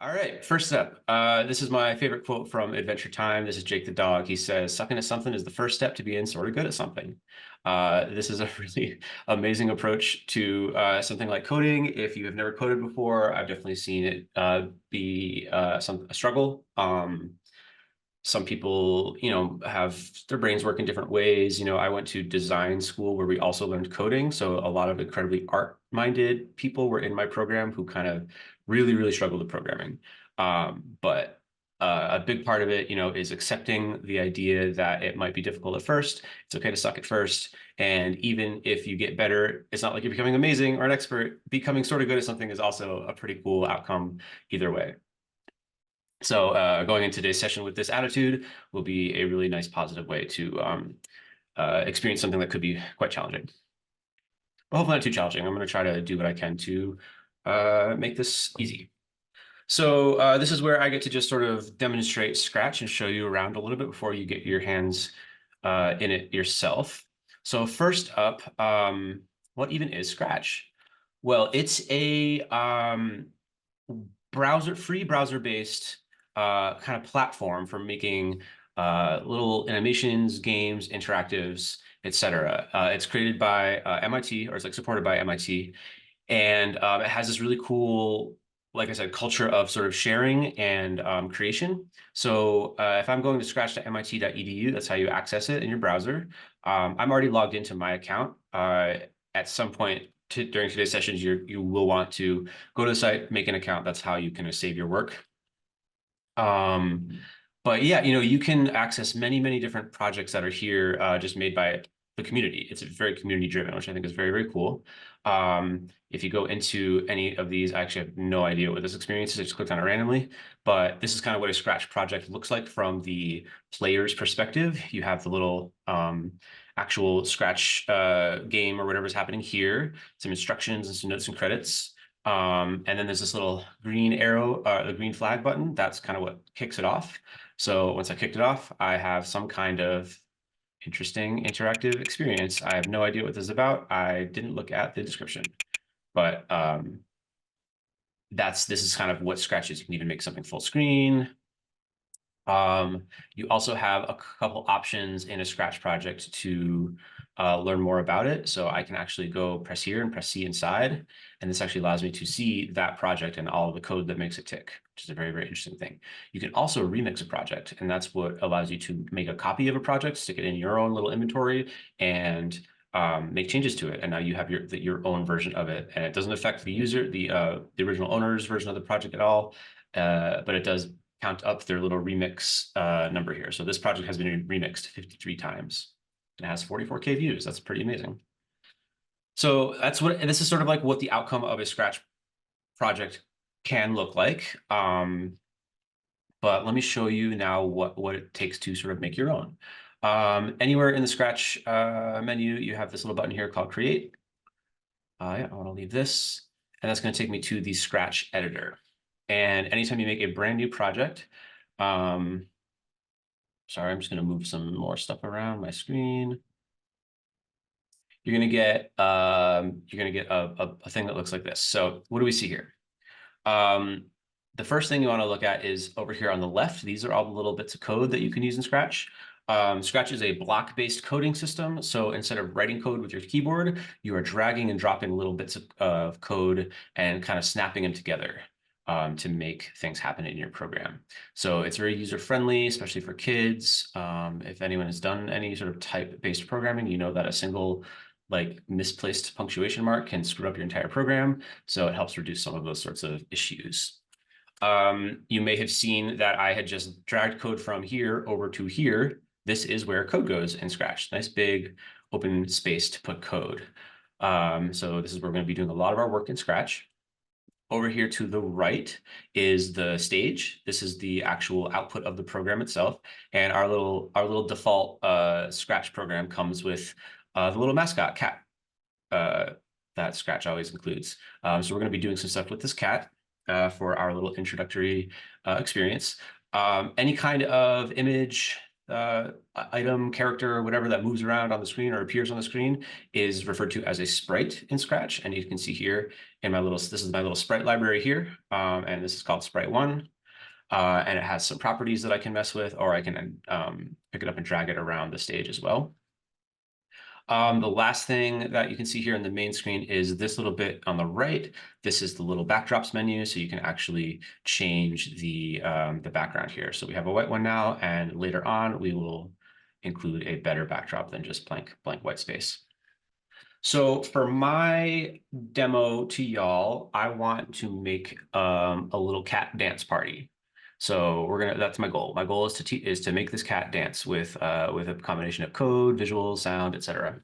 All right, first up, this is my favorite quote from Adventure Time. This is Jake the dog. He says, "Sucking at something is the first step to being sort of good at something." This is a really amazing approach to something like coding. If you have never coded before, I've definitely seen it be a struggle. Some people, have their brains work in different ways. I went to design school where we also learned coding. So a lot of incredibly art-minded people were in my program who kind of really, really struggled with programming. But a big part of it, is accepting the idea that it might be difficult at first. It's okay to suck at first. And even if you get better, it's not like you're becoming amazing or an expert. Becoming sort of good at something is also a pretty cool outcome either way. So going into today's session with this attitude will be a really nice positive way to experience something that could be quite challenging. But hopefully not too challenging. I'm going to try to do what I can to make this easy. So this is where I get to just sort of demonstrate Scratch and show you around a little bit before you get your hands in it yourself. So first up, what even is Scratch? Well, it's a free browser-based kind of platform for making little animations, games, interactives, etc. It's created by MIT, or it's like supported by MIT, and it has this really cool, like I said, culture of sort of sharing and creation. So if I'm going to scratch.mit.edu, that's how you access it in your browser. I'm already logged into my account. At some point during today's sessions, you will want to go to the site, make an account. That's how you can save your work. But yeah, you can access many, many different projects that are here just made by the community. It's very community driven, which I think is very, very cool. If you go into any of these, I actually have no idea what this experience is. I just clicked on it randomly, but this is kind of what a Scratch project looks like from the player's perspective. You have the little actual Scratch game or whatever's happening here, some instructions and some notes and credits. And then there's this little green arrow, the green flag button. That's kind of what kicks it off. So once I kicked it off, I have some kind of interesting interactive experience. I have no idea what this is about. I didn't look at the description, but this is kind of what Scratch is. You can even make something full screen. You also have a couple options in a Scratch project to learn more about it. So I can actually go press here and press C inside. And this actually allows me to see that project and all of the code that makes it tick, which is a very, very interesting thing. You can also remix a project, and that's what allows you to make a copy of a project, stick it in your own little inventory, and make changes to it. And now you have your own version of it. And it doesn't affect the user, the original owner's version of the project at all, but it does count up their little remix number here. So this project has been remixed 53 times. It has 44K views. That's pretty amazing. So this is sort of like what the outcome of a Scratch project can look like. But let me show you now what it takes to sort of make your own. Anywhere in the Scratch menu, you have this little button here called Create. Yeah, I want to leave this, and that's going to take me to the Scratch editor. And anytime you make a brand new project, sorry, I'm just going to move some more stuff around my screen. You're going to get a thing that looks like this. So what do we see here? The first thing you want to look at is over here on the left. These are all the little bits of code that you can use in Scratch. Scratch is a block-based coding system. So instead of writing code with your keyboard, you are dragging and dropping little bits of code and kind of snapping them together to make things happen in your program. So it's very user-friendly, especially for kids. If anyone has done any sort of type-based programming, you know that a single misplaced punctuation mark can screw up your entire program. So it helps reduce some of those sorts of issues. You may have seen that I had just dragged code from here over to here. This is where code goes in Scratch. Nice big open space to put code. So this is where we're going to be doing a lot of our work in Scratch. Over here to the right is the stage. This is the actual output of the program itself. And our little default Scratch program comes with the little mascot cat that Scratch always includes. So we're going to be doing some stuff with this cat for our little introductory experience. Any kind of image, item, character, whatever that moves around on the screen or appears on the screen is referred to as a sprite in Scratch. And you can see here in my little, this is my little sprite library here. And this is called sprite1. And it has some properties that I can mess with, or I can pick it up and drag it around the stage as well. The last thing that you can see here in the main screen is this little bit on the right. This is the little backdrops menu, so you can actually change the background here. So we have a white one now, and later on we will include a better backdrop than just blank white space. So for my demo to y'all, I want to make a little cat dance party. So that's my goal. My goal is to make this cat dance with a combination of code, visuals, sound, etc.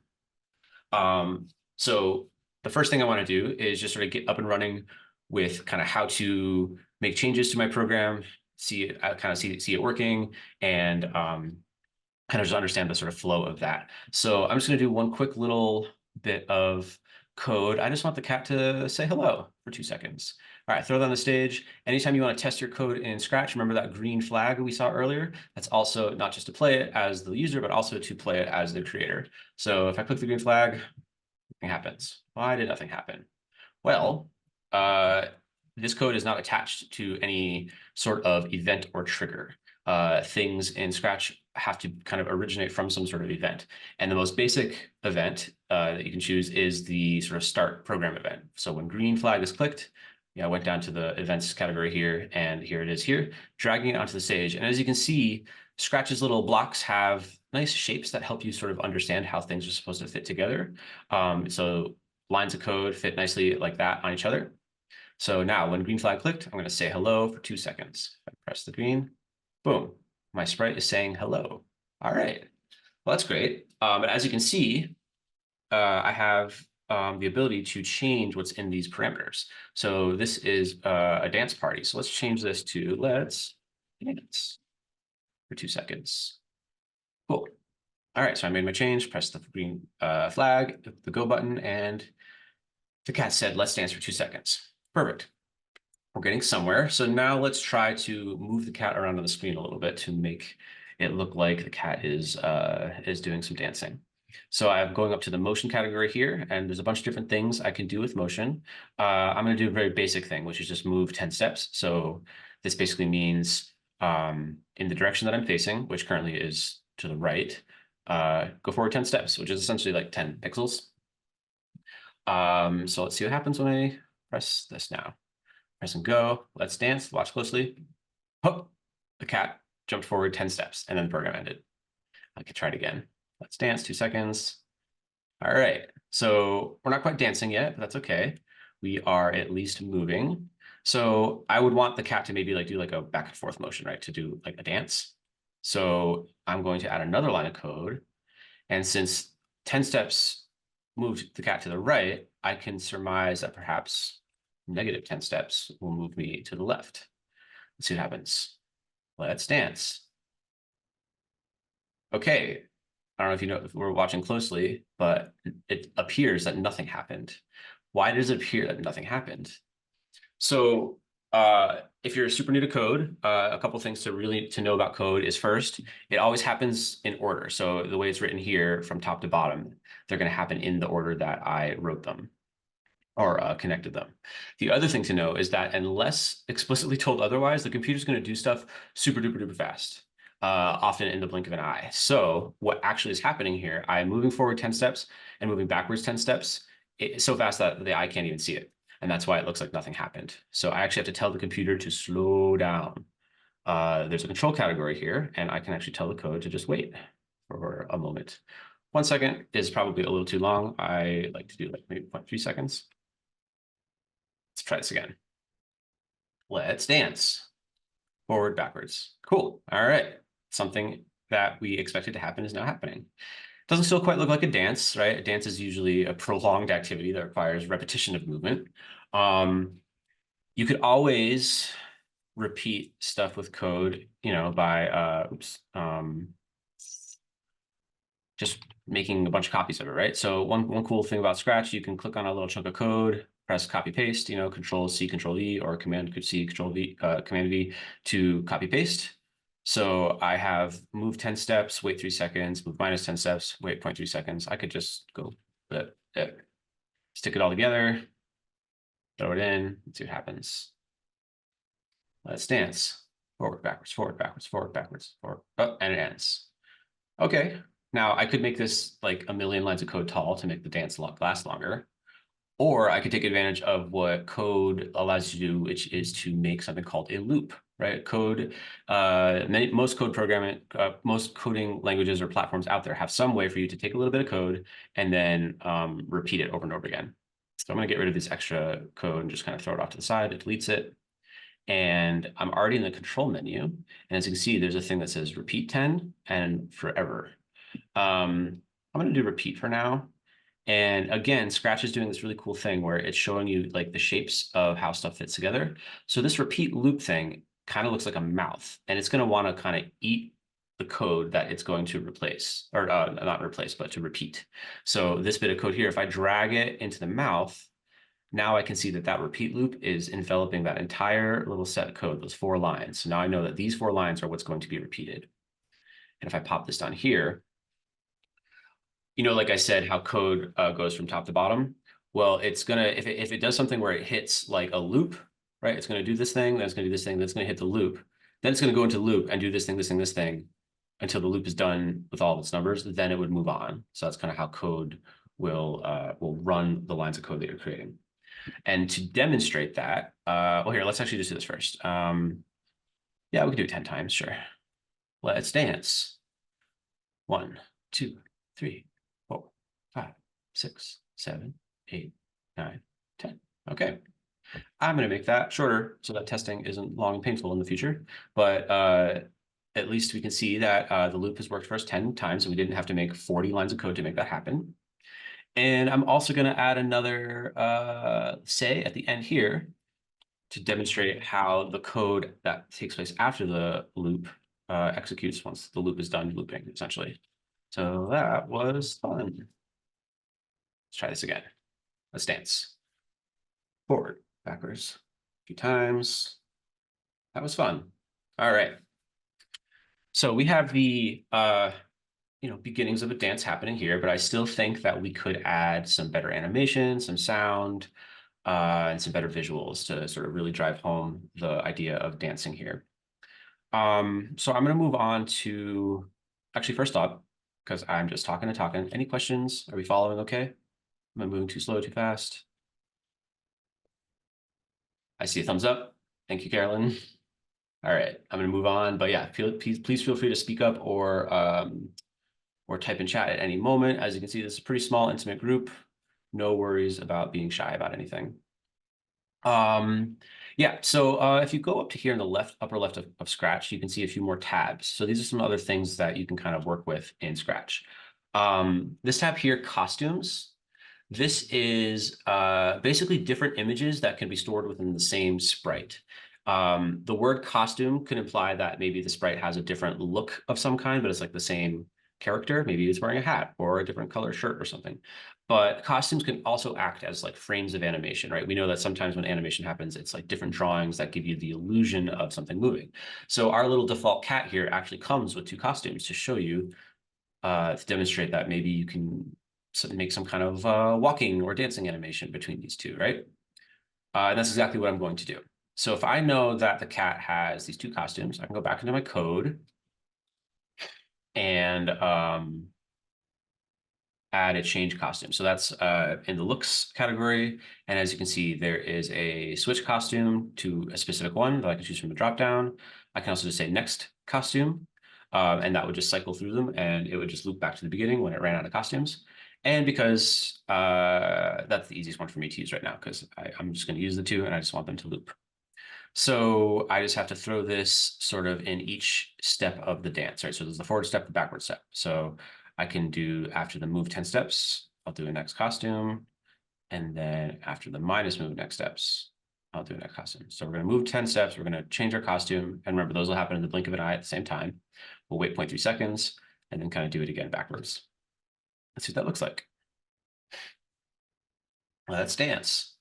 So the first thing I want to do is just sort of get up and running with kind of how to make changes to my program, see it working, and kind of just understand the sort of flow of that. So I'm just going to do one quick little bit of code. I just want the cat to say hello for 2 seconds. All right, throw that on the stage. Anytime you want to test your code in Scratch, remember that green flag we saw earlier? That's also not just to play it as the user, but also to play it as the creator. So if I click the green flag, nothing happens. Why did nothing happen? Well, this code is not attached to any sort of event or trigger. Things in Scratch have to kind of originate from some sort of event. And the most basic event that you can choose is the sort of start program event. So when green flag is clicked, I went down to the events category here, and here it is here, dragging it onto the stage. And as you can see, Scratch's little blocks have nice shapes that help you sort of understand how things are supposed to fit together. So lines of code fit nicely like that on each other. So now when green flag clicked, I'm going to say hello for 2 seconds. If I press the green, boom, my sprite is saying hello. All right, well, that's great. And as you can see, I have the ability to change what's in these parameters. So this is a dance party. So let's change this to let's dance for 2 seconds. Cool. All right, so I made my change, press the green flag, the go button, and the cat said, let's dance for 2 seconds. Perfect. We're getting somewhere. So now let's try to move the cat around on the screen a little bit to make it look like the cat is doing some dancing. So I'm going up to the motion category here, and there's a bunch of different things I can do with motion. I'm going to do a very basic thing, which is just move 10 steps. So this basically means in the direction that I'm facing, which currently is to the right, go forward 10 steps, which is essentially like 10 pixels. So let's see what happens when I press this now. Press and go. Let's dance. Watch closely. Oh, the cat jumped forward 10 steps, and then the program ended. I could try it again. Let's dance 2 seconds. All right. So we're not quite dancing yet, but that's okay. We are at least moving. So I would want the cat to maybe like do like a back and forth motion, right? To do like a dance. So I'm going to add another line of code. And since 10 steps moved the cat to the right, I can surmise that perhaps negative 10 steps will move me to the left. Let's see what happens. Let's dance. Okay. I don't know if you know if we're watching closely, but it appears that nothing happened. Why does it appear that nothing happened? So if you're super new to code, a couple things to know about code is first, it always happens in order. So the way it's written here from top to bottom, they're going to happen in the order that I wrote them or connected them. The other thing to know is that unless explicitly told otherwise, the computer's going to do stuff super duper duper fast, often in the blink of an eye. So what actually is happening here, I'm moving forward 10 steps and moving backwards 10 steps so fast that the eye can't even see it. And that's why it looks like nothing happened. So I actually have to tell the computer to slow down. There's a control category here, and I can actually tell the code to just wait for a moment. 1 second is probably a little too long. I like to do like maybe 0.3 seconds. Let's try this again. Let's dance. Forward, backwards. Cool. All right. Something that we expected to happen is now happening. Doesn't still quite look like a dance, right? A dance is usually a prolonged activity that requires repetition of movement. You could always repeat stuff with code, by just making a bunch of copies of it, right? So one cool thing about Scratch, you can click on a little chunk of code, press copy paste, Control C, Control V, or Command C, Control V, Command V to copy paste. So I have move 10 steps, wait 3 seconds, move minus 10 steps, wait 0.3 seconds. I could just go stick it all together, throw it in, and see what happens. Let's dance. Forward, backwards, forward, backwards, forward, backwards, forward. Oh, and it ends. Okay. Now I could make this like a million lines of code tall to make the dance last longer. Or I could take advantage of what code allows you to do, which is to make something called a loop, right? Most code programming, most coding languages or platforms out there have some way for you to take a little bit of code and then repeat it over and over again. So I'm going to get rid of this extra code and just kind of throw it off to the side. It deletes it. And I'm already in the control menu. And as you can see, there's a thing that says repeat 10 and forever. I'm going to do repeat for now. And again, Scratch is doing this really cool thing where it's showing you like the shapes of how stuff fits together. So this repeat loop thing kind of looks like a mouth, and it's going to want to kind of eat the code that it's going to replace, or not replace, but to repeat. So this bit of code here, if I drag it into the mouth, now I can see that that repeat loop is enveloping that entire little set of code, those 4 lines. So now I know that these 4 lines are what's going to be repeated. And if I pop this down here, like I said, how code goes from top to bottom. Well, it's gonna, if it does something where it hits like a loop, right? It's gonna do this thing, then it's gonna do this thing, then it's gonna hit the loop. Then it's gonna go into loop and do this thing, this thing, this thing until the loop is done with all of its numbers. Then it would move on. So that's kind of how code will run the lines of code that you're creating. And to demonstrate that, well, here, let's actually just do this first. Yeah, we can do it 10 times, sure. Let's dance. 1, 2, 3, 4, 5, 6, 7, 8, 9, 10. Okay. I'm going to make that shorter so that testing isn't long and painful in the future. But at least we can see that the loop has worked for us 10 times, and we didn't have to make 40 lines of code to make that happen. And I'm also going to add another say at the end here to demonstrate how the code that takes place after the loop executes once the loop is done looping, essentially. So that was fun. Let's try this again. Let's dance. Forward, backwards, a few times. That was fun. All right. So we have the beginnings of a dance happening here, but I still think that we could add some better animation, some sound, and some better visuals to sort of really drive home the idea of dancing here. So I'm going to move on to, actually, first up, because I'm just talking and talking. Any questions? Are we following okay? Am I moving too slow, too fast? I see a thumbs up. Thank you, Carolyn. All right, I'm going to move on. But yeah, please feel free to speak up or type in chat at any moment. As you can see, this is a pretty small, intimate group. No worries about being shy about anything. Yeah, so if you go up to here in the upper left of Scratch, you can see a few more tabs. So these are some other things that you can kind of work with in Scratch. This tab here, costumes. This is basically different images that can be stored within the same sprite. The word costume could imply that maybe the sprite has a different look of some kind, but it's like the same character. Maybe it's wearing a hat or a different color shirt or something. But costumes can also act as like frames of animation, right? We know that sometimes when animation happens, it's like different drawings that give you the illusion of something moving. So our little default cat here actually comes with 2 costumes to show you, to demonstrate that maybe you can make some kind of walking or dancing animation between these 2, right? And that's exactly what I'm going to do. So if I know that the cat has these 2 costumes, I can go back into my code and add a change costume. So that's in the looks category. And as you can see, there is a switch costume to a specific one that I can choose from the dropdown. I can also just say next costume, and that would just cycle through them, and it would just loop back to the beginning when it ran out of costumes. And because that's the easiest one for me to use right now, because I'm just going to use the 2 and I just want them to loop. So I just have to throw this sort of in each step of the dance, right? So there's the forward step, the backward step. So I can do, after the move 10 steps, I'll do a next costume. And then after the minus move next steps, I'll do a next costume. So we're going to move 10 steps. We're going to change our costume. And remember, those will happen in the blink of an eye at the same time. We'll wait 0.3 seconds and then kind of do it again backwards. Let's see what that looks like. Let's dance.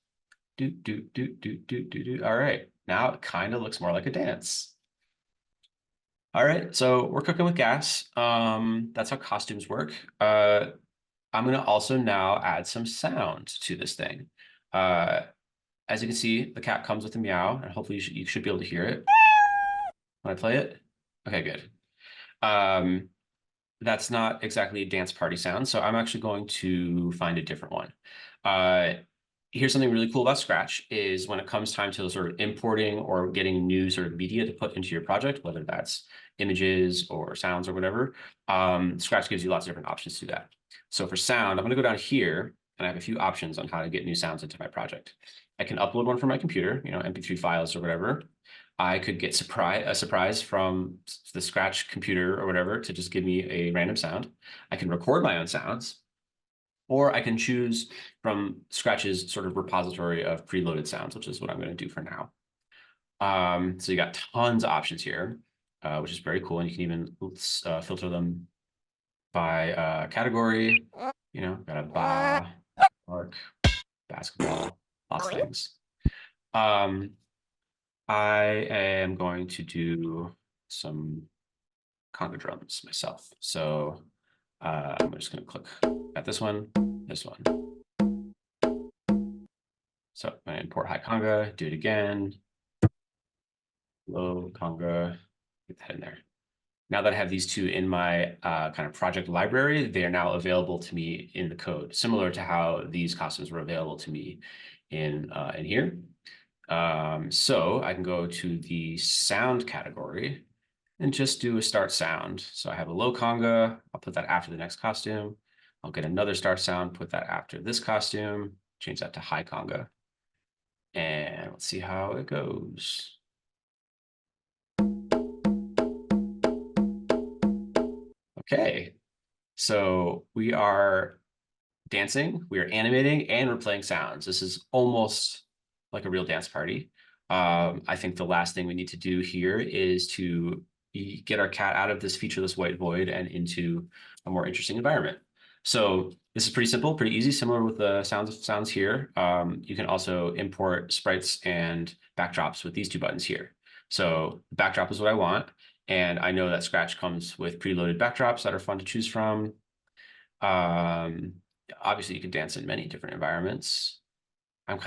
Do, do, do, do, do, do, do. All right. Now it kind of looks more like a dance. All right, so we're cooking with gas. That's how costumes work. I'm gonna also now add some sound to this thing. Uh, as you can see, the cat comes with a meow, and hopefully you should be able to hear it when I play it. Okay, good. Um, that's not exactly a dance party sound, so I'm actually going to find a different one. Uh, here's something really cool about Scratch is when it comes time to sort of importing or getting new sort of media to put into your project, whether that's images or sounds or whatever, Scratch gives you lots of different options to do that. So for sound, I'm going to go down here and I have a few options on how to get new sounds into my project. I can upload one from my computer, MP3 files or whatever. I could get a surprise from the Scratch computer or whatever to just give me a random sound. I can record my own sounds, or I can choose from Scratch's sort of repository of preloaded sounds, which is what I'm going to do for now. So you got tons of options here, which is very cool. And you can even filter them by category. Got a ba, bark, basketball, lots of things. I am going to do some conga drums myself. So I'm just going to click at this one. So I'm going to import high conga, do it again. Low conga, get that in there. Now that I have these two in my kind of project library, they are now available to me in the code, similar to how these costumes were available to me in here. So I can go to the sound category and just do a start sound. So I have a low conga, I'll put that after the next costume. I'll get another start sound, put that after this costume, change that to high conga. And let's see how it goes. Okay, so we are dancing, we are animating, and we're playing sounds. This is almost like a real dance party. I think the last thing we need to do here is to get our cat out of this featureless white void and into a more interesting environment. So this is pretty simple, pretty easy, similar with the sounds here. You can also import sprites and backdrops with these two buttons here. So the backdrop is what I want. And I know that Scratch comes with preloaded backdrops that are fun to choose from. Obviously, you can dance in many different environments. I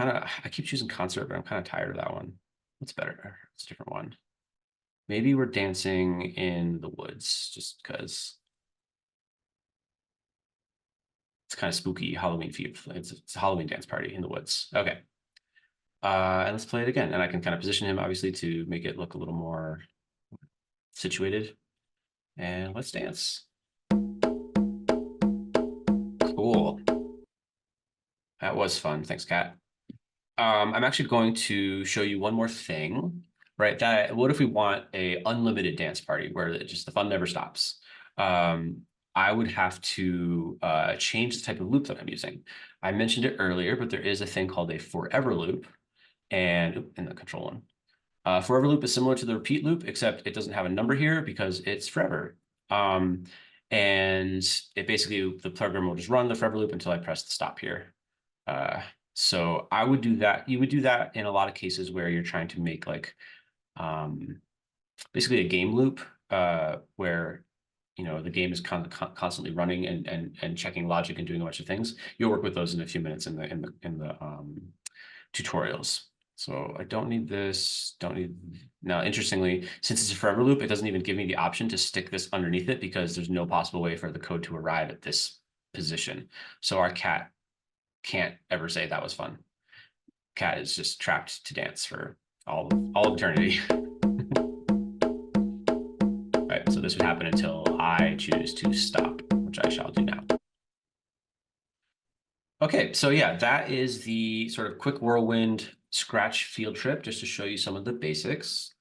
keep choosing concert, but I'm kind of tired of that one. What's better? It's a different one. Maybe we're dancing in the woods just because it's kind of spooky Halloween feel. It's a Halloween dance party in the woods. Okay. And let's play it again. And I can kind of position him, obviously, to make it look a little more situated. And let's dance. Cool. That was fun. Thanks, Kat. I'm actually going to show you one more thing, right? What if we want a unlimited dance party where just the fun never stops? I would have to change the type of loop that I'm using. I mentioned it earlier, but there is a thing called a forever loop, and in the control one. Forever loop is similar to the repeat loop, except it doesn't have a number here because it's forever. And it basically, the program will just run the forever loop until I press the stop here. So I would do that. You would do that in a lot of cases where you're trying to make like basically a game loop where the game is constantly running and checking logic and doing a bunch of things. You'll work with those in a few minutes in the tutorials. So I don't need this, now interestingly, since it's a forever loop, it doesn't even give me the option to stick this underneath it because there's no possible way for the code to arrive at this position. So our cat can't ever say that was fun. Cat is just trapped to dance for all of eternity. Right, so this would happen until I choose to stop, which I shall do now. Okay, so yeah, that is the sort of quick whirlwind Scratch field trip, just to show you some of the basics.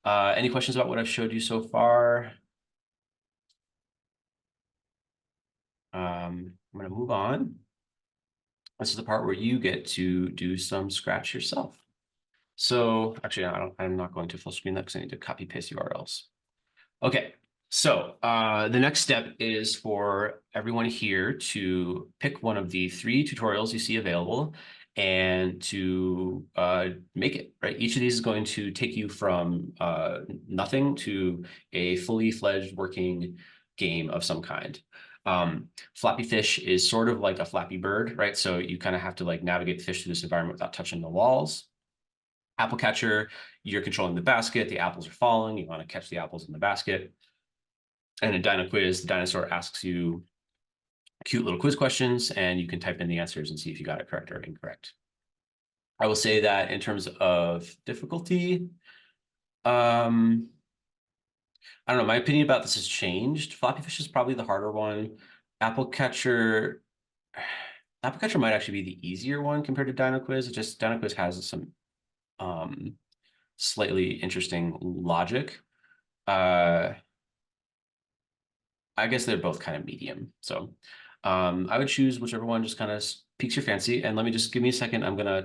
Any questions about what I've showed you so far? I'm going to move on. This is the part where you get to do some Scratch yourself. So actually, I'm not going to full screen that because I need to copy paste URLs. Okay, so the next step is for everyone here to pick one of the 3 tutorials you see available and to make it, right? Each of these is going to take you from nothing to a fully fledged working game of some kind. Flappy Fish is sort of like a Flappy Bird, right? So you kind of have to like navigate the fish through this environment without touching the walls. Apple Catcher, you're controlling the basket, the apples are falling, you want to catch the apples in the basket. And in Dino Quiz, the dinosaur asks you cute little quiz questions, and you can type in the answers and see if you got it correct or incorrect. I will say that in terms of difficulty, I don't know, my opinion about this has changed. Flappy Fish is probably the harder one. Apple Catcher, Apple Catcher might actually be the easier one compared to Dino Quiz. It just Dino Quiz has some slightly interesting logic. I guess they're both kind of medium. So I would choose whichever one just kind of piques your fancy. And let me just give me a second. I'm gonna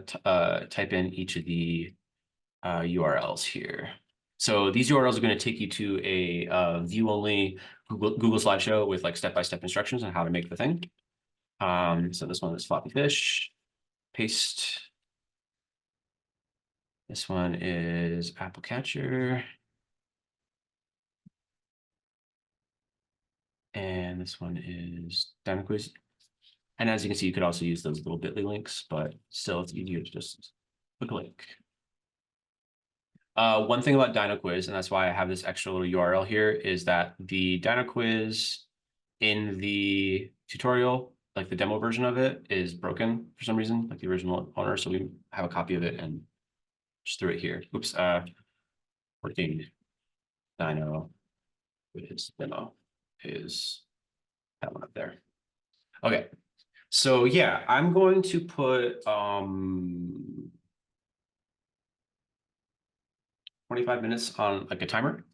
type in each of the URLs here. So these URLs are going to take you to a view-only Google slideshow with like step-by-step instructions on how to make the thing. So this one is Floppy Fish, paste. This one is Apple Catcher. And this one is Dino Quiz. And as you can see, you could also use those little bit.ly links, but still it's easier to just click a link. One thing about Dino Quiz, and that's why I have this extra little URL here, is that the Dino Quiz in the tutorial, like the demo version of it, is broken for some reason, like the original owner. So we have a copy of it and just threw it here. Oops, working Dino Quiz demo is that one up there. Okay, so yeah, I'm going to put 25 minutes on like a timer.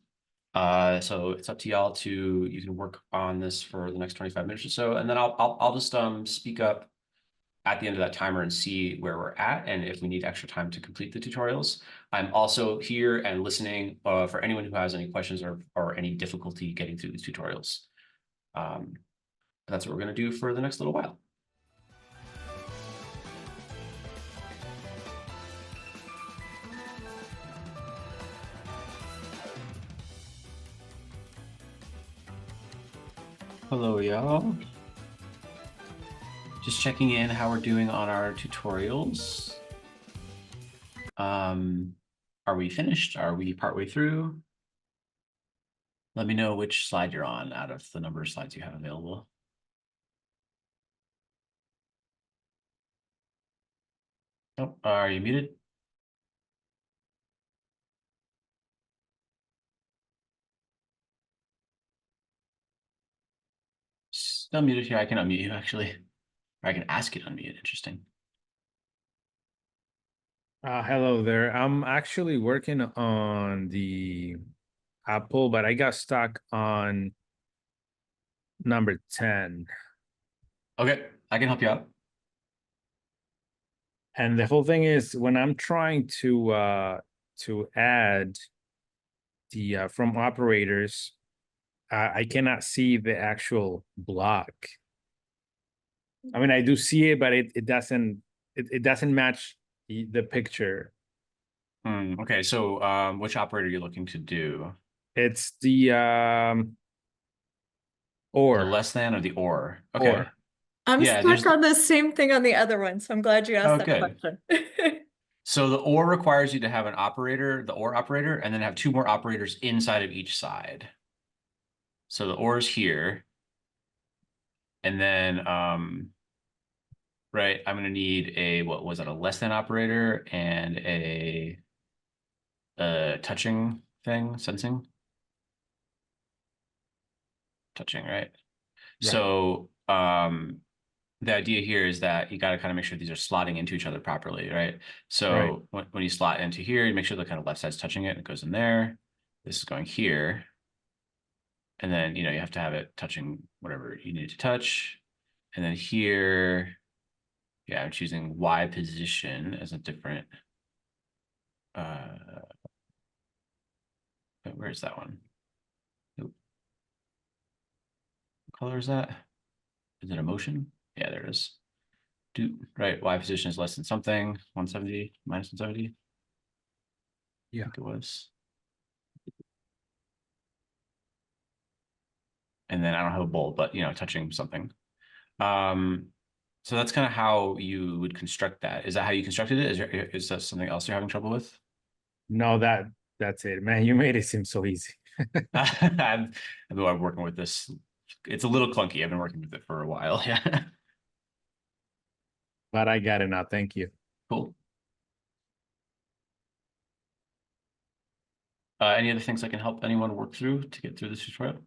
So it's up to y'all to, you can work on this for the next 25 minutes or so, and then I'll just speak up at the end of that timer and see where we're at and if we need extra time to complete the tutorials. I'm also here and listening for anyone who has any questions or any difficulty getting through these tutorials. That's what we're going to do for the next little while. Hello, y'all. Just checking in how we're doing on our tutorials. Are we finished? Are we partway through? Let me know which slide you're on out of the number of slides you have available. Oh, are you muted? Still muted here. I can unmute you actually. Or I can ask you to unmute. Interesting. Hello there. I'm actually working on the Apple, but I got stuck on number 10. Okay, I can help you out. And the whole thing is when I'm trying to add the from operators, I cannot see the actual block. I mean, I do see it, but it doesn't match the picture. Okay, so which operator are you looking to do? It's the The or. less than or the or? Okay. Or. I'm Yeah, stuck on the same thing on the other one, so I'm glad you asked that good. question. So the or requires you to have an operator, the or operator, and then have two more operators inside of each side. So the or is here. And then, right, I'm going to need a, what was it, a less than operator and a touching thing, sensing? Touching, right? So the idea here is that you got to kind of make sure these are slotting into each other properly, right? So when you slot into here, you make sure the kind of left side's touching it and it goes in there. This is going here. And then, you have to have it touching whatever you need to touch. And then here, yeah, I'm choosing Y position as a different, where is that one? Nope. What color is that? Is it a motion? Yeah, there it is. right, y position is less than something, 170 minus 170. Yeah. I think it was. And then I don't have a bold, but touching something. So that's kind of how you would construct that. Is that how you constructed it? Is that something else you're having trouble with? No, that's it, man. You made it seem so easy. I've been working with this. It's a little clunky. I've been working with it for a while. Yeah. But I got it now. Thank you. Cool. Any other things I can help anyone work through to get through this tutorial?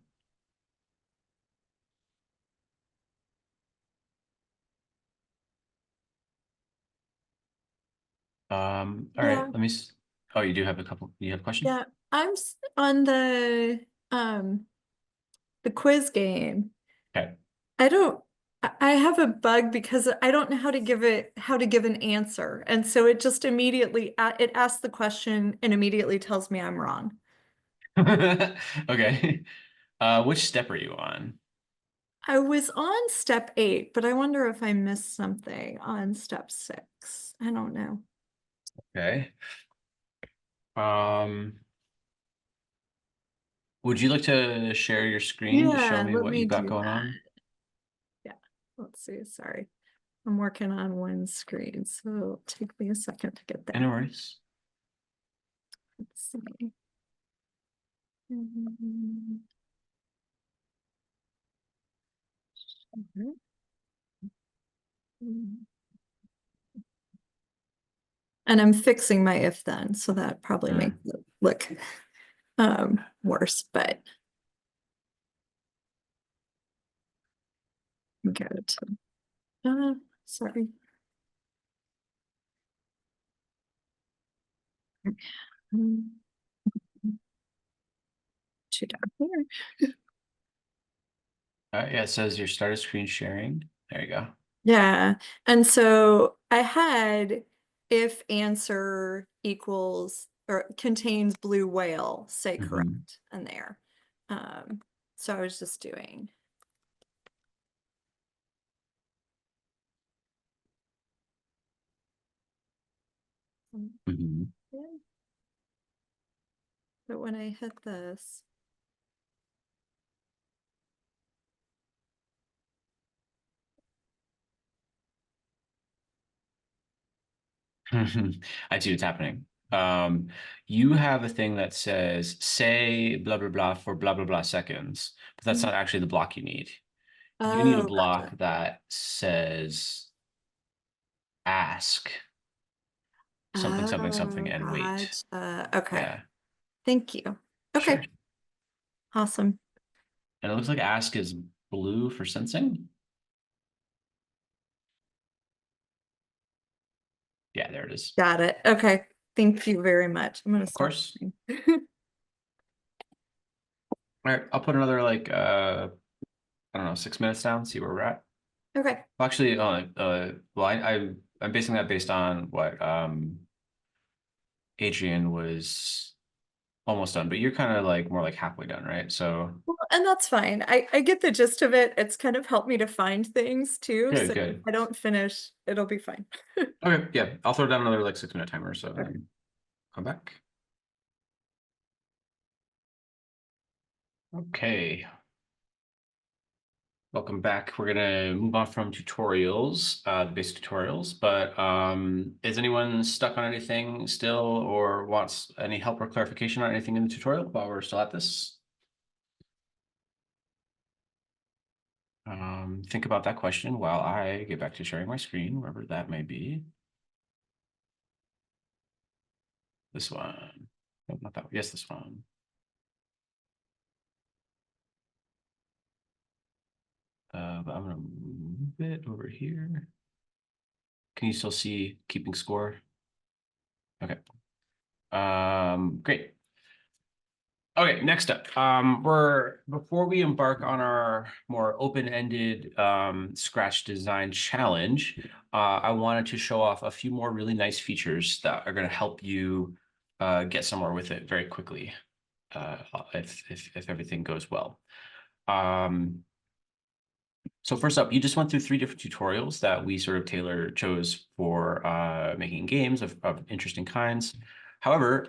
All right, let me. Oh, you do have a couple. You have questions? Yeah, on the quiz game. Okay. I have a bug because I don't know how to give an answer. And so it just immediately, it asks the question and immediately tells me I'm wrong. Okay. Which step are you on? I was on step 8, but I wonder if I missed something on step 6. I don't know. Okay. Would you like to share your screen to show Yeah, me let what me you've got do going that. on? Yeah, let's see. Sorry. I'm working on one screen, so it'll take me a second to get there. No worries. Let's see. Mhm. And I'm fixing my if then, so that probably makes it look worse, but good. Sorry. Two down here. Yeah, it says your started screen sharing. There you go. Yeah, and so I had if answer equals or contains blue whale, say correct in there. So I was just doing. Yeah. But when I hit this. I see what's happening. You have a thing that says say blah blah blah for blah blah blah seconds, but that's not actually the block you need. You need a Oh, block gotcha. that says ask something something something Oh, and wait. gotcha. Okay. Yeah, Thank you. sure. Okay. Awesome. And it looks like ask is blue for sensing. Yeah, there it is. Got it. Okay. Thank you very much. I'm gonna stop. Course. All right, I'll put another like I don't know, 6 minutes down, see where we're at. Okay. Well, actually, well, I'm basing that based on what Adrian was almost done, but you're kind of like more like halfway done, right? So Well, and that's fine. I get the gist of it. It's kind of helped me to find things too. good, So good. if I don't finish, it'll be fine. Okay, yeah, I'll throw down another like 6 minute timer, so Okay. come back. Okay. Welcome back. We're gonna move on from tutorials, the basic tutorials, but is anyone stuck on anything still or wants any help or clarification on anything in the tutorial while we're still at this? Think about that question while I get back to sharing my screen, wherever that may be. This one. Nope, not that one. Yes, this one. But I'm gonna move it over here. Can you still see keeping score? Okay. Great. Okay, next up, before we embark on our more open-ended Scratch design challenge, I wanted to show off a few more really nice features that are going to help you get somewhere with it very quickly, if everything goes well. So first up, you just went through 3 different tutorials that we sort of chose for making games of interesting kinds. However,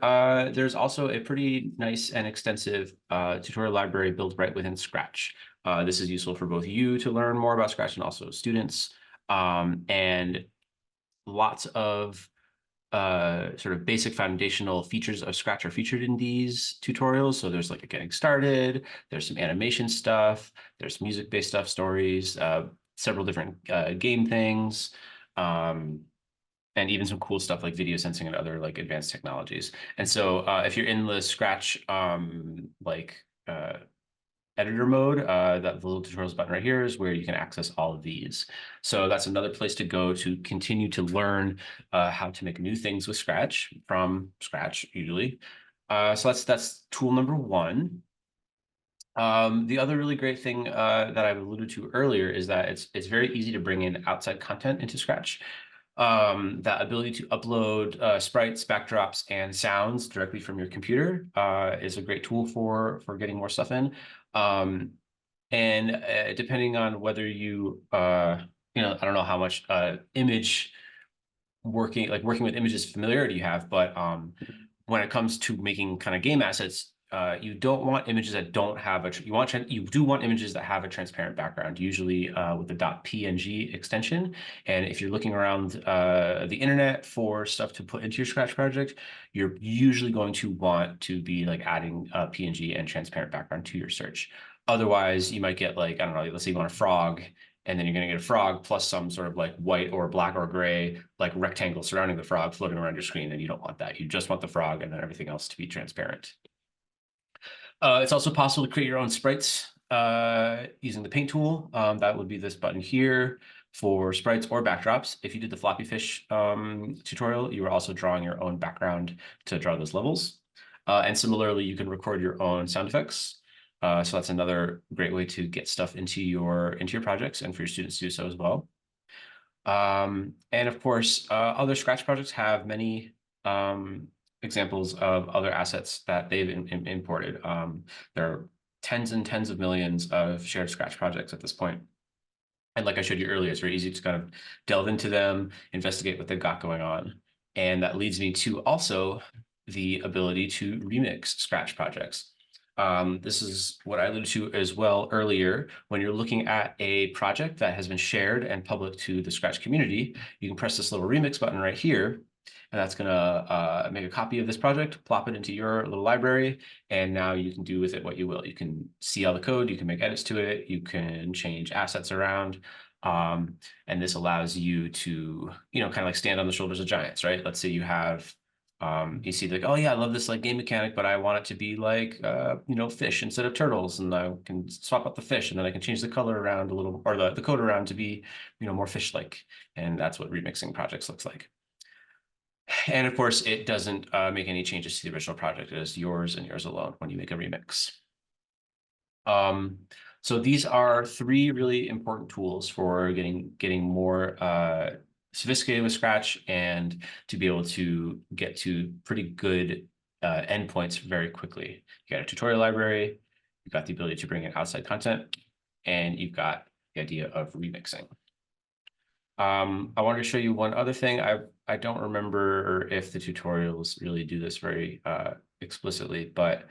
there's also a pretty nice and extensive tutorial library built right within Scratch. This is useful for both you to learn more about Scratch and also students. And lots of sort of basic foundational features of Scratch are featured in these tutorials. So there's like a getting started, there's some animation stuff, there's music-based stuff, stories, several different game things, and even some cool stuff like video sensing and other like advanced technologies. And so if you're in the Scratch editor mode, that the little tutorials button right here is where you can access all of these. So that's another place to go to continue to learn how to make new things with Scratch from scratch usually. So that's tool number 1. The other really great thing that I've alluded to earlier is that it's very easy to bring in outside content into Scratch. That ability to upload sprites, backdrops, and sounds directly from your computer is a great tool for getting more stuff in. And depending on whether you I don't know how much image working with images familiarity you have, but when it comes to making kind of game assets, you don't want images that don't have you do want images that have a transparent background, usually with the .png extension. And if you're looking around the internet for stuff to put into your Scratch project, you're usually going to want to be like adding PNG and transparent background to your search. Otherwise, you might get like, I don't know, let's say you want a frog, and then you're going to get a frog plus some sort of like white or black or gray like rectangle surrounding the frog floating around your screen, and you don't want that. You just want the frog and then everything else to be transparent. It's also possible to create your own sprites using the paint tool. That would be this button here for sprites or backdrops. If you did the floppy fish tutorial, you were also drawing your own background to draw those levels. And similarly, you can record your own sound effects. So that's another great way to get stuff into your projects and for your students to do so as well. And of course, other Scratch projects have many examples of other assets that they've imported. There are tens and tens of millions of shared Scratch projects at this point. And like I showed you earlier, it's very easy to kind of delve into them, investigate what they've got going on. And that leads me to also the ability to remix Scratch projects. This is what I alluded to as well earlier. When you're looking at a project that has been shared and public to the Scratch community, you can press this little remix button right here, and that's going to make a copy of this project, plop it into your little library, and now you can do with it what you will. You can see all the code, you can make edits to it, you can change assets around, and this allows you to, kind of like stand on the shoulders of giants, right? Let's say you have you see like, oh yeah, I love this like game mechanic, but I want it to be like fish instead of turtles, and I can swap out the fish, and then I can change the color around a little, or the code around to be more fish-like, and that's what remixing projects looks like. And of course, it doesn't make any changes to the original project. It is yours and yours alone when you make a remix. So these are 3 really important tools for getting more sophisticated with Scratch and to be able to get to pretty good endpoints very quickly. You got a tutorial library, you've got the ability to bring in outside content, and you've got the idea of remixing. I wanted to show you one other thing. I don't remember if the tutorials really do this very explicitly, but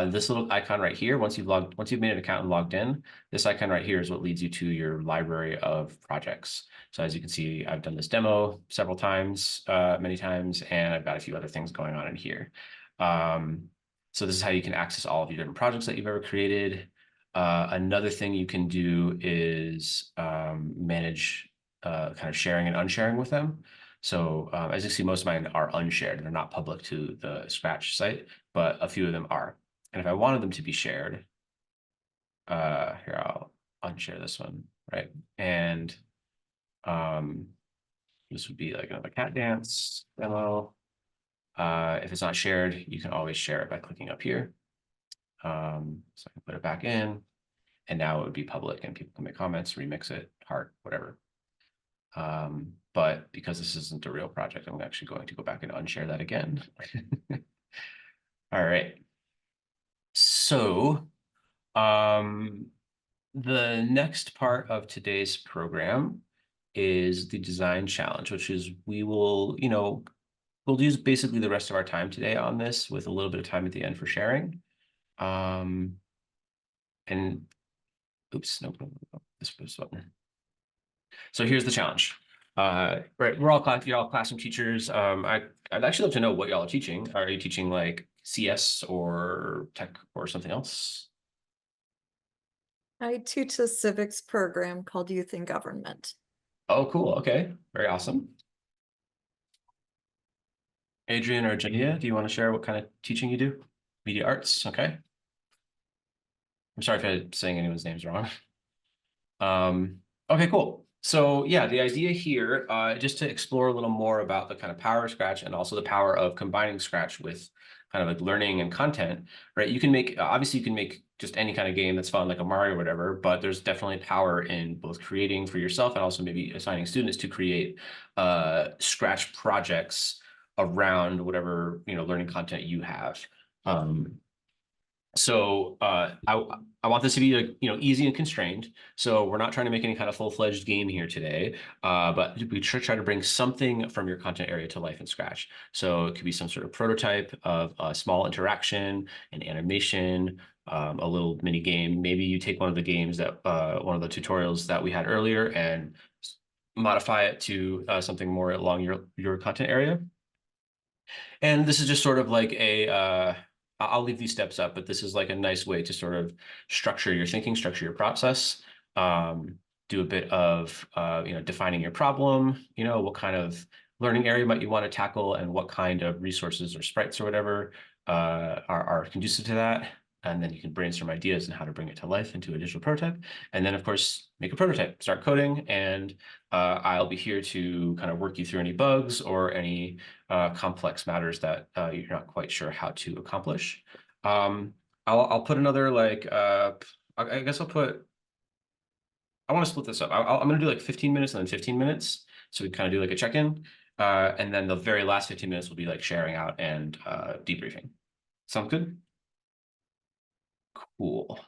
this little icon right here, once you've made an account and logged in, this icon right here is what leads you to your library of projects. So as you can see, I've done this demo several times, many times, and I've got a few other things going on in here. So this is how you can access all of your different projects that you've ever created. Another thing you can do is manage kind of sharing and unsharing with them. So as you see, most of mine are unshared. They're not public to the Scratch site, but a few of them are. And if I wanted them to be shared, here, I'll unshare this one, right? And this would be like another cat dance demo. If it's not shared, you can always share it by clicking up here. So I can put it back in, and now it would be public and people can make comments, remix it, heart, whatever. But because this isn't a real project, I'm actually going to go back and unshare that again. All right. So The next part of today's program is the design challenge, which is we will, we'll use basically the rest of our time today on this with a little bit of time at the end for sharing. And oops, no, this button. So here's the challenge. Right, you're all classroom teachers. I'd actually love to know what y'all are teaching. Are you teaching like CS or tech or something else? I teach a civics program called Youth in Government. Oh, cool. Okay, very awesome. Adrian or Jania, do you want to share what kind of teaching you do? Media arts, okay. I'm sorry if I'm saying anyone's names wrong. Okay, cool. So yeah, the idea here, just to explore a little more about the kind of power of Scratch and also the power of combining Scratch with kind of like learning and content, right? You can make, obviously you can make just any kind of game that's fun, like a Mario or whatever, but there's definitely power in both creating for yourself and also maybe assigning students to create Scratch projects around whatever, learning content you have. So I want this to be like, easy and constrained. So we're not trying to make any kind of full-fledged game here today, but we try to bring something from your content area to life in Scratch. So it could be some sort of prototype of a small interaction, an animation, a little mini game. Maybe you take one of the games that one of the tutorials that we had earlier and modify it to something more along your content area. And this is just sort of like a I'll leave these steps up, but this is like a nice way to sort of structure your thinking, structure your process, do a bit of, defining your problem, what kind of learning area might you want to tackle and what kind of resources or sprites or whatever are conducive to that. And then you can brainstorm ideas and how to bring it to life into a digital prototype. And then, of course, make a prototype, start coding, and I'll be here to kind of work you through any bugs or any complex matters that you're not quite sure how to accomplish. I'll put another like, I guess I want to split this up. I'm going to do like 15 minutes and then 15 minutes. So we kind of do like a check-in. And then the very last 15 minutes will be like sharing out and debriefing. Sound good? Cool.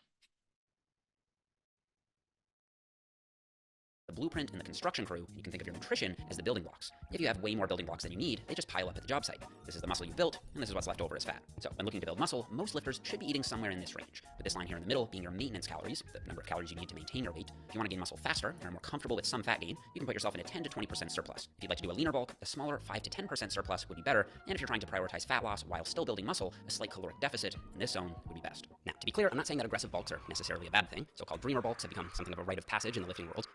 The blueprint and the construction crew, you can think of your nutrition as the building blocks. If you have way more building blocks than you need, they just pile up at the job site. This is the muscle you've built, and this is what's left over as fat. So when looking to build muscle, most lifters should be eating somewhere in this range, with this line here in the middle being your maintenance calories, the number of calories you need to maintain your weight. If you want to gain muscle faster and are more comfortable with some fat gain, you can put yourself in a 10 to 20% surplus. If you'd like to do a leaner bulk, a smaller 5 to 10% surplus would be better, and if you're trying to prioritize fat loss while still building muscle, a slight caloric deficit in this zone would be best. Now, to be clear, I'm not saying that aggressive bulks are necessarily a bad thing. So-called dreamer bulks have become something of a rite of passage in the lifting world.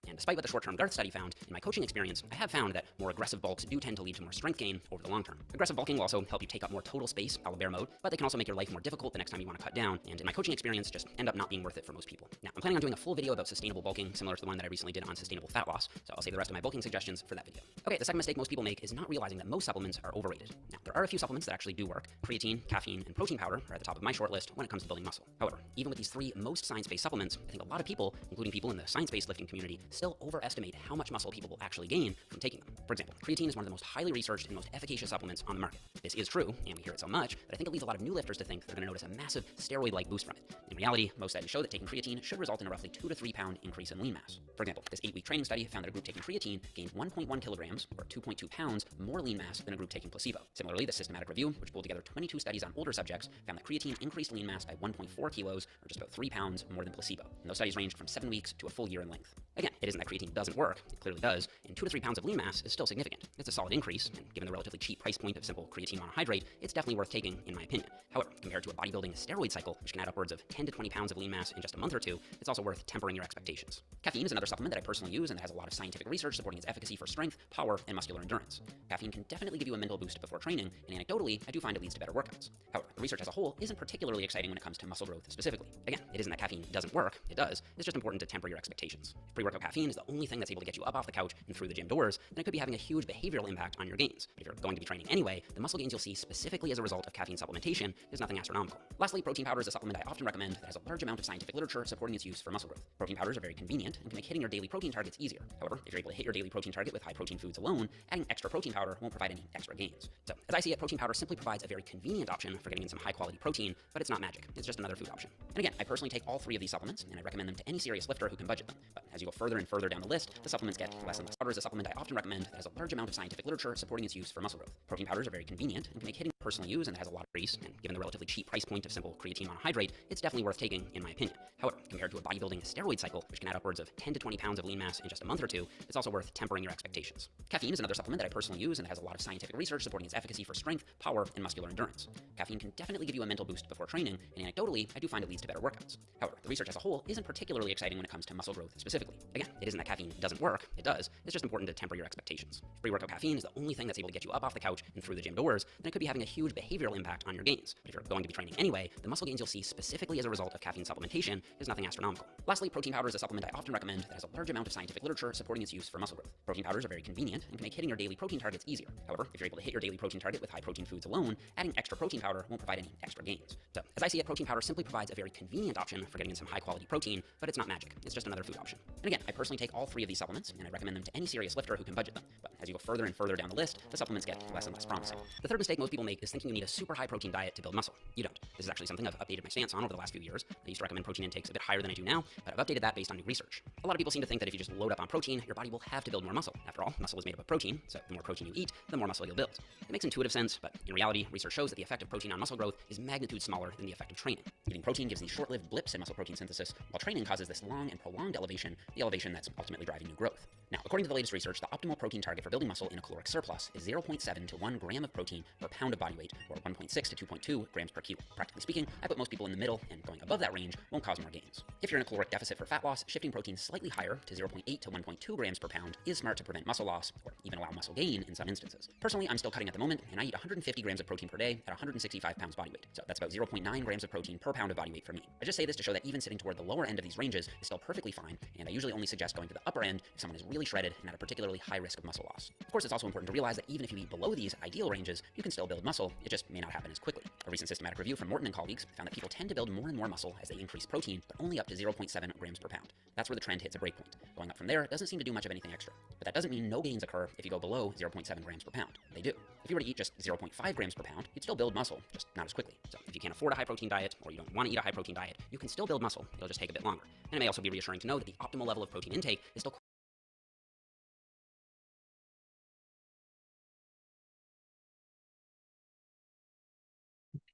And despite what the short-term Garth study found, in my coaching experience, I have found that more aggressive bulks do tend to lead to more strength gain over the long term. Aggressive bulking will also help you take up more total space, a la bear mode, but they can also make your life more difficult the next time you want to cut down, and in my coaching experience, just end up not being worth it for most people. Now, I'm planning on doing a full video about sustainable bulking, similar to the one that I recently did on sustainable fat loss, so I'll save the rest of my bulking suggestions for that video. Okay, the second mistake most people make is not realizing that most supplements are overrated. Now, there are a few supplements that actually do work. Creatine, caffeine, and protein powder are at the top of my short list when it comes to building muscle. However, even with these three most science-based supplements, I think a lot of people, including people in the science-based lifting community, still overestimate how much muscle people will actually gain from taking them. For example, creatine is one of the most highly researched and most efficacious supplements on the market. This is true, and we hear it so much, that I think it leads a lot of new lifters to think they're going to notice a massive steroid-like boost from it. In reality, most studies show that taking creatine should result in a roughly 2 to 3 pound increase in lean mass. For example, this 8-week training study found that a group taking creatine gained 1.1 kilograms, or 2.2 pounds, more lean mass than a group taking placebo. Similarly, the systematic review, which pulled together 22 studies on older subjects, found that creatine increased lean mass by 1.4 kilos, or just about 3 pounds more than placebo. And those studies ranged from 7 weeks to a full year in length. Again, it isn't that creatine doesn't work, it clearly does, and 2 to 3 pounds of lean mass is still significant. It's a solid increase, and given the relatively cheap price point of simple creatine monohydrate, it's definitely worth taking, in my opinion. However, compared to a bodybuilding steroid cycle, which can add upwards of 10 to 20 pounds of lean mass in just a month or two, it's also worth tempering your expectations. Caffeine is another supplement that I personally use and that has a lot of scientific research supporting its efficacy for strength, power, and muscular endurance. Caffeine can definitely give you a mental boost before training, and anecdotally, I do find it leads to better workouts. However, the research as a whole isn't particularly exciting when it comes to muscle growth specifically. Again, it isn't that caffeine doesn't work, it does. It's just important to temper your expectations. If pre-workout caffeine is the only thing that's able to get you up off the couch and through the gym doors, then it could be having a huge behavioral impact on your gains. But if you're going to be training anyway, the muscle gains you'll see specifically as a result of caffeine supplementation is nothing astronomical. Lastly, protein powder is a supplement I often recommend that has a large amount of scientific literature supporting its use for muscle growth. Protein powders are very convenient and can make hitting your daily protein targets easier. However, if you're able to hit your daily protein target with high protein foods alone, adding extra protein powder won't provide any extra gains. So, as I see it, protein powder simply provides a very convenient option for getting in some high quality protein, but it's not magic. It's just another food option. And again, I personally take all 3 of these supplements, and I recommend them to any serious lifter who can budget them. But as you go further and further down the list, the supplements get less and less. Powder is a supplement I often recommend that has a large amount of scientific literature supporting its use for muscle growth. Protein powders are very convenient and can make hitting personal use, and it has a lot of grease, and given the relatively cheap price point of simple creatine monohydrate, it's definitely worth taking, in my opinion. However, compared to a bodybuilding steroid cycle, which can add upwards of 10 to 20 pounds of lean mass in just a month or two, it's also worth tempering your expectations. Caffeine is another supplement that I personally use and has a lot of scientific research supporting its efficacy for strength, power, and muscular endurance. Caffeine can definitely give you a mental boost before training, and anecdotally, I do find it leads to better workouts. However, the research as a whole isn't particularly exciting when it comes to muscle growth specifically. Again, it isn't that caffeine doesn't work, it does. It's just important to temper your expectations. If pre-workout caffeine is the only thing that's able to get you up off the couch and through the gym doors, then it could be having a huge behavioral impact on your gains. But if you're going to be training anyway, the muscle gains you'll see specifically as a result of caffeine supplementation is nothing astronomical. Lastly, protein powder is a supplement I often recommend that has a large amount of scientific literature supporting its use for muscle growth. Protein powders are very convenient and can make hitting your daily protein targets easier. However, if you're able to hit your daily protein target with high protein foods alone, adding extra protein powder won't provide any extra gains. So, as I see it, protein powder simply provides a very convenient option for getting in some high quality protein, but it's not magic. It's just another food option. And again, I personally take all 3 of these supplements, and I recommend them to any serious lifter who can budget them. But as you go further and further down the list, the supplements get less and less promising. The third mistake most people make is thinking you need a super high protein diet to build muscle. You don't. This is actually something I've updated my stance on over the last few years. I used to recommend protein intakes a bit higher than I do now, but I've updated that based on new research. A lot of people seem to think that if you just load up on protein, your body will have to build more muscle. After all, muscle is made up of protein, so the more protein you eat, the more muscle you'll build. It makes intuitive sense, but in reality, research shows that the effect of protein on muscle growth is magnitude smaller than the effect of training. Eating protein gives these short-lived blips in muscle protein synthesis, while training causes this long and prolonged elevation, the elevation that's ultimately driving new growth. Now, according to the latest research, the optimal protein target for building muscle in a caloric surplus is 0.7 to 1 gram of protein per pound of body weight, or 1.6 to 2.2 grams per kilo. Practically speaking, I put most people in the middle, and going above that range won't cause more gains. If you're in a caloric deficit for fat loss, shifting protein slightly higher to 0.8 to 1.2 grams per pound is smart to prevent muscle loss, or even allow muscle gain in some instances. Personally, I'm still cutting at the moment, and I eat 150 grams of protein per day at 165 pounds body weight. So that's about 0.9 grams of protein per pound of body weight for me. I just say this to show that even sitting toward the lower end of these ranges is still perfectly fine, and I usually only suggest going to the upper end if someone is really shredded and at a particularly high risk of muscle loss. Of course, it's also important to realize that even if you eat below these ideal ranges, you can still build muscle, it just may not happen as quickly. A recent systematic review from Morton and colleagues found that people tend to build more and more muscle as they increase protein, but only up to 0.7 grams per pound. That's where the trend hits a breakpoint. Going up from there doesn't seem to do much of anything extra. But that doesn't mean no gains occur if you go below 0.7 grams per pound. They do. If you were to eat just 0.5 grams per pound, you'd still build muscle, just not as quickly. So if you can't afford a high protein diet, or you don't want to eat a high protein diet, you can still build muscle. It'll just take a bit longer. And it may also be reassuring to know that the optimal level of protein intake is still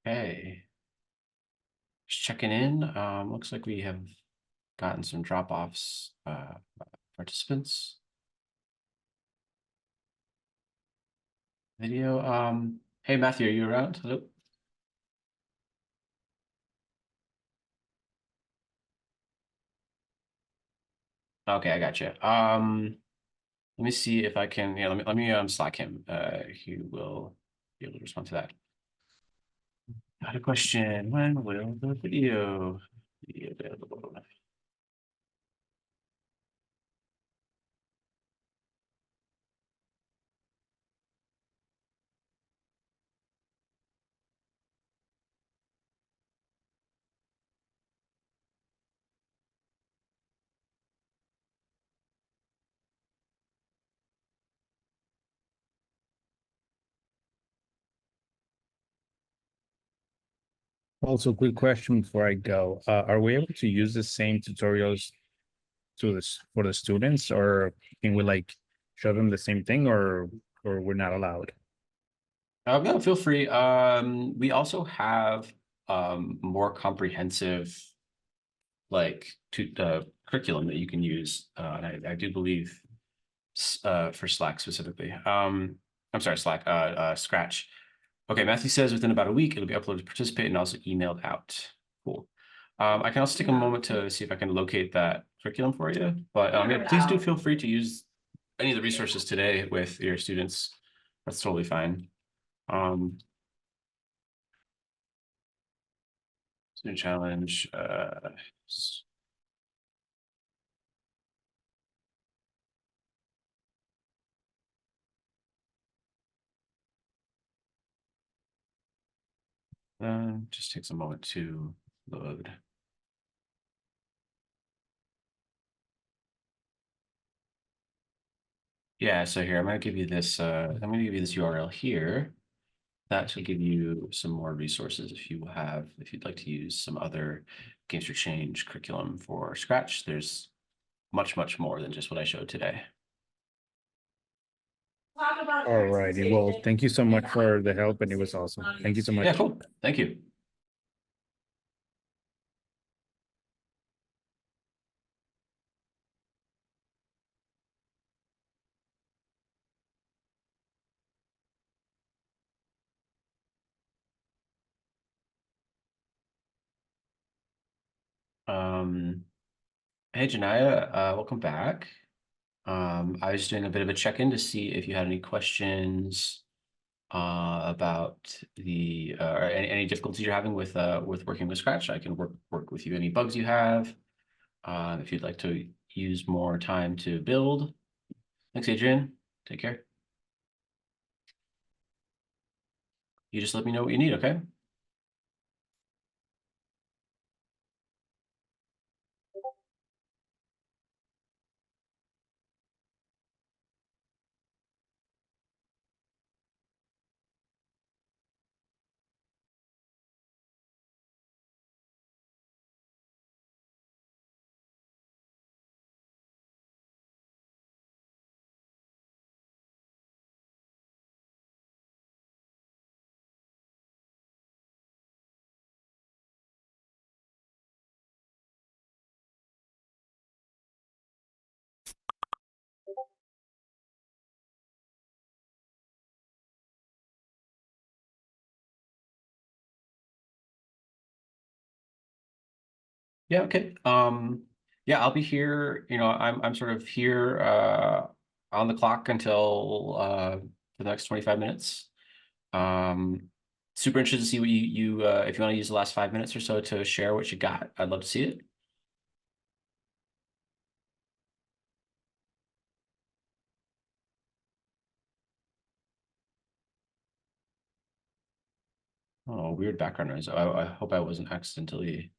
Okay. Just checking in. Looks like we have gotten some drop-offs, participants. Video. Hey Matthew, are you around? Hello. Okay, I got you. Let me see if I can. Yeah, let me Slack him. He will be able to respond to that. Got a question. When will the video be available? Also, quick question before I go. Are we able to use the same tutorials for the students, or can we like show them the same thing, or we're not allowed? No, feel free. We also have more comprehensive curriculum that you can use. And I do believe for Slack specifically. I'm sorry, Slack, Scratch. Okay, Matthew says within about a week, it'll be uploaded to participate and also emailed out. Cool. I can also take a moment to see if I can locate that curriculum for you, but yeah, please do feel free to use any of the resources today with your students. That's totally fine. Student challenge, just takes a moment to load. Yeah, so here I'm gonna give you this. I'm gonna give you this URL here. that should give you some more resources if you'd like to use some other Games for Change curriculum for Scratch. There's much, much more than just what I showed today. All righty. Well, thank you so much for the help, and it was awesome. Thank you so much. Yeah, cool. Thank you. Hey, Janaya, welcome back. I was doing a bit of a check-in to see if you had any questions about the or any difficulties you're having with working with Scratch. I can work with you any bugs you have. If you'd like to use more time to build. Thanks, Adrian. Take care. You just let me know what you need, okay? Yeah, okay. Yeah, I'll be here, I'm sort of here on the clock until the next 25 minutes. Super interested to see what you if you want to use the last 5 minutes or so to share what you got. I'd love to see it. Oh, weird background noise. I hope I wasn't accidentally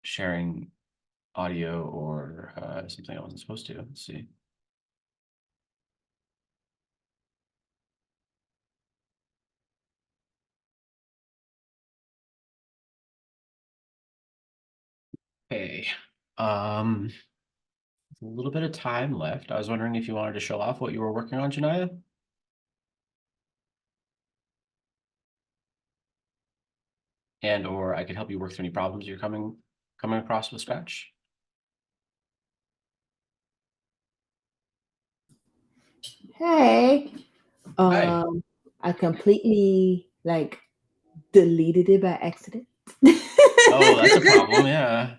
sharing audio or something I wasn't supposed to. Let's see. Okay. A little bit of time left. I was wondering if you wanted to show off what you were working on, Janaya? And or I could help you work through any problems you're coming across with Scratch. Hey, Hi. I completely like deleted it by accident. Oh, that's a problem. Yeah.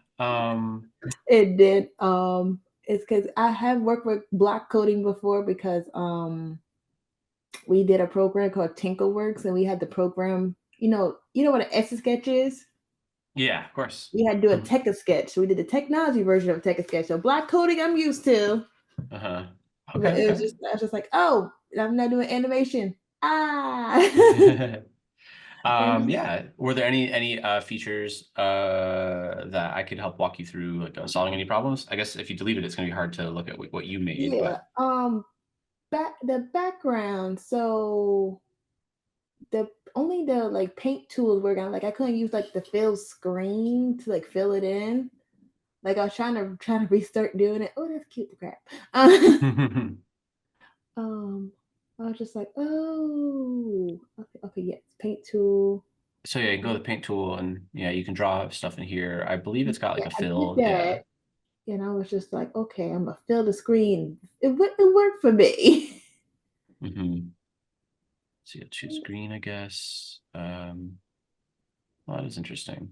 It did. It's because I have worked with block coding before because we did a program called Tinkleworks and we had to program. You know what an Etch-a-Sketch is? Yeah, of course. We had to do a Tech-a-Sketch. So we did the technology version of Tech-a-Sketch. So block coding, I'm used to. Uh-huh. But Okay. it was just, I was just like, oh, I'm not doing animation. Ah. Yeah. Were there any features that I could help walk you through, like solving any problems? I guess if you delete it, it's gonna be hard to look at what you made, Yeah. but The background. So the only the like paint tools were gonna like I couldn't use like the fill screen to like fill it in. Like I was trying to restart doing it. Oh, that's cute the crap. I was just like, oh, okay, yes, paint tool. so yeah, you can go to the paint tool and yeah, you can draw stuff in here. I believe it's got like Yeah, a I fill. did Yeah. that, and I was just like, okay, I'm gonna fill the screen. It worked for me. So you choose green, I guess. Well, that is interesting.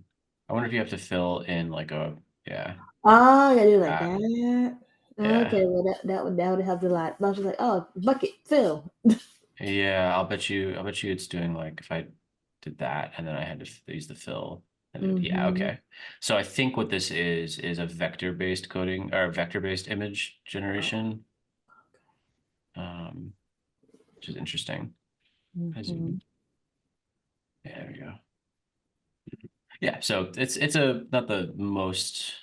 I wonder if you have to fill in like yeah. Oh, yeah, do like Uh, that. yeah. Okay, well that would help a lot. But I was just like, oh, bucket fill. Yeah, I'll bet you it's doing like if I did that and then I had to use the fill. And yeah, okay. So I think what this is a vector-based coding or vector-based image generation. Which is interesting. I zoom. Yeah, there we go. Yeah, so it's not the most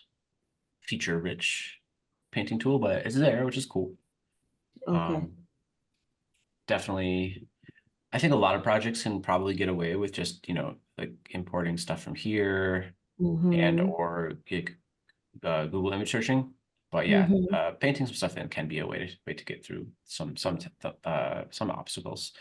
feature-rich painting tool, but it's there, which is cool. Okay. definitely, I think a lot of projects can probably get away with just, like importing stuff from here and Mm-hmm. or Google image searching. But yeah, Mm-hmm. painting some stuff in can be a way to get through some obstacles.